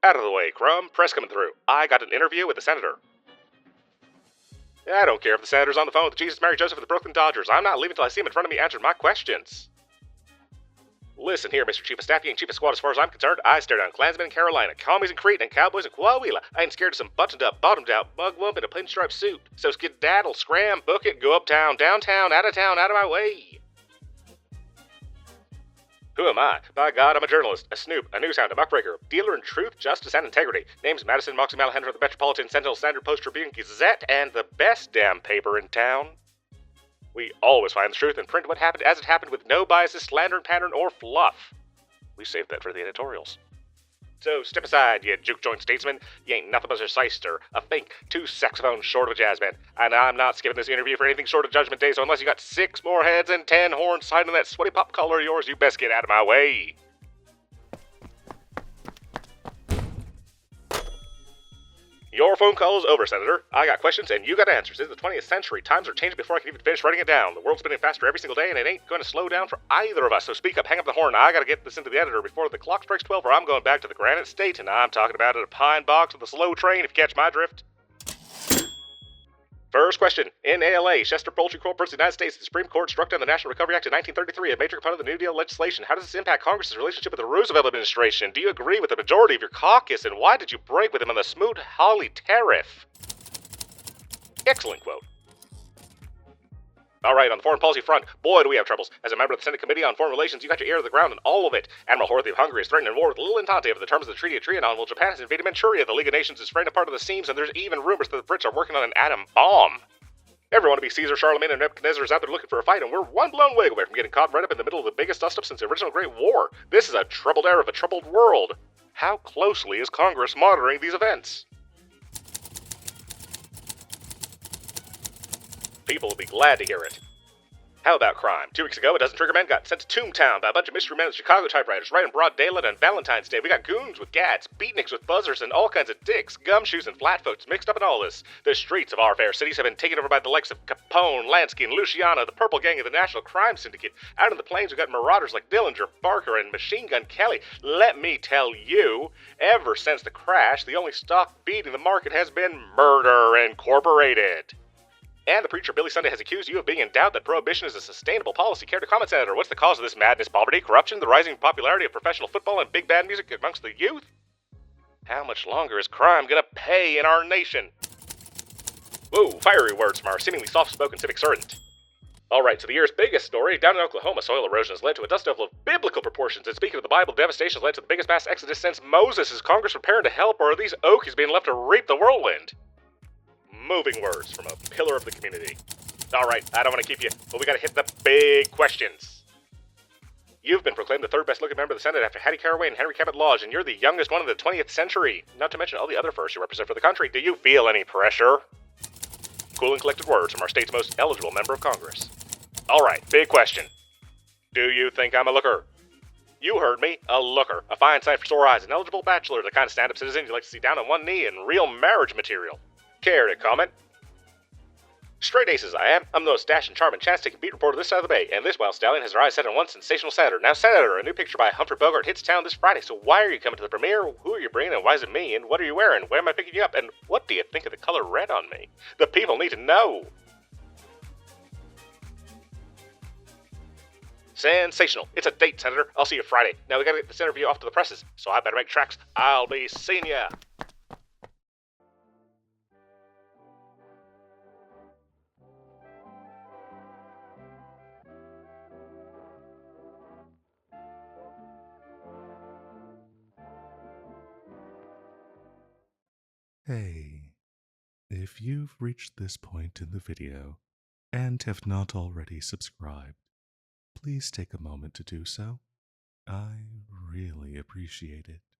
Out of the way, Crumb. Press coming through. I got an interview with the senator. I don't care if the senator's on the phone with Jesus, Mary, Joseph, and the Brooklyn Dodgers. I'm not leaving till I see him in front of me answering my questions. Listen here, Mr. Chief of Staff, you ain't Chief of Squad as far as I'm concerned. I stare down Klansmen in Carolina, commies in Crete, and cowboys in Coahuila. I ain't scared of some buttoned-up, bottomed-out mugwump in a pinstripe suit. So skedaddle, scram, book it, go uptown, downtown, out of my way. Who am I? By God, I'm a journalist, a snoop, a newshound, a muckraker, dealer in truth, justice, and integrity. Name's Madison Moxie Malahan of the Metropolitan Sentinel, Standard Post, Tribune, Gazette, and the best damn paper in town. We always find the truth and print what happened as it happened with no biases, slander, pattern, or fluff. We saved that for the editorials. So step aside, you juke joint statesman. You ain't nothing but a shyster, a fake, 2 saxophones short of a jazz band. And I'm not skipping this interview for anything short of Judgment Day, so unless you got 6 more heads and 10 horns hiding in that sweaty pop collar of yours, you best get out of my way. Your phone call is over, Senator. I got questions and you got answers. It's the 20th century. Times are changing before I can even finish writing it down. The world's spinning faster every single day and it ain't going to slow down for either of us. So speak up, hang up the horn. I gotta get this into the editor before the clock strikes 12 or I'm going back to the Granite State and I'm talking about it a pine box with a slow train if you catch my drift. First question. In ALA, Chester Poultry Corporation of the United States, the Supreme Court struck down the National Recovery Act of 1933, a major component of the New Deal legislation. How does this impact Congress's relationship with the Roosevelt administration? Do you agree with the majority of your caucus, and why did you break with him on the Smoot-Hawley tariff? Excellent quote. All right, on the foreign policy front, boy, do we have troubles. As a member of the Senate Committee on Foreign Relations, you got your ear to the ground on all of it. Admiral Horthy of Hungary is threatening war with Little Entente over the terms of the Treaty of Trianon, while Japan has invaded Manchuria. The League of Nations is fraying apart at the seams, and there's even rumors that the Brits are working on an atom bomb. Everyone to be Caesar, Charlemagne, and Nebuchadnezzar is out there looking for a fight, and we're one blown wig away from getting caught right up in the middle of the biggest dust-up since the original Great War. This is a troubled era of a troubled world. How closely is Congress monitoring these events? People will be glad to hear it. How about crime? 2 weeks ago, a dozen trigger men got sent to Toontown by a bunch of mystery men with Chicago typewriters right in broad daylight on Valentine's Day. We got goons with gats, beatniks with buzzers, and all kinds of dicks, gumshoes, and flatfoots mixed up in all this. The streets of our fair cities have been taken over by the likes of Capone, Lansky, and Luciano, the purple gang of the National Crime Syndicate. Out in the plains, we got marauders like Dillinger, Barker, and Machine Gun Kelly. Let me tell you, ever since the crash, the only stock beating the market has been Murder Incorporated. And the preacher Billy Sunday has accused you of being in doubt that prohibition is a sustainable policy. Care to comment, Senator? What's the cause of this madness, poverty, corruption, the rising popularity of professional football, and big band music amongst the youth? How much longer is crime gonna pay in our nation? Whoa, fiery words from our seemingly soft-spoken civic servant. Alright, so the year's biggest story, down in Oklahoma, soil erosion has led to a dust devil of biblical proportions, and speaking of the Bible, devastation has led to the biggest mass exodus since Moses. Is Congress preparing to help, or are these Okies being left to reap the whirlwind? Moving words from a pillar of the community. Alright, I don't want to keep you, but we gotta hit the big questions. You've been proclaimed the 3rd best looking member of the Senate after Hattie Caraway and Henry Cabot Lodge, and you're the youngest one in the 20th century. Not to mention all the other firsts you represent for the country. Do you feel any pressure? Cool and collected words from our state's most eligible member of Congress. Alright, big question. Do you think I'm a looker? You heard me, a looker. A fine sight for sore eyes, an eligible bachelor, the kind of stand-up citizen you like to see down on one knee, and real marriage material. Care to comment? Straight aces I am. I'm the most dash and charming chance-taking beat reporter this side of the bay, and this wild stallion has her eyes set on one sensational senator. Now, Senator, a new picture by Humphrey Bogart hits town this Friday, so why are you coming to the premiere? Who are you bringing, and why is it me? And what are you wearing? Where am I picking you up? And what do you think of the color red on me? The people need to know. Sensational. It's a date, Senator. I'll see you Friday. Now we gotta get this interview off to the presses, so I better make tracks. I'll be seeing ya. Hey, if you've reached this point in the video and have not already subscribed, please take a moment to do so. I really appreciate it.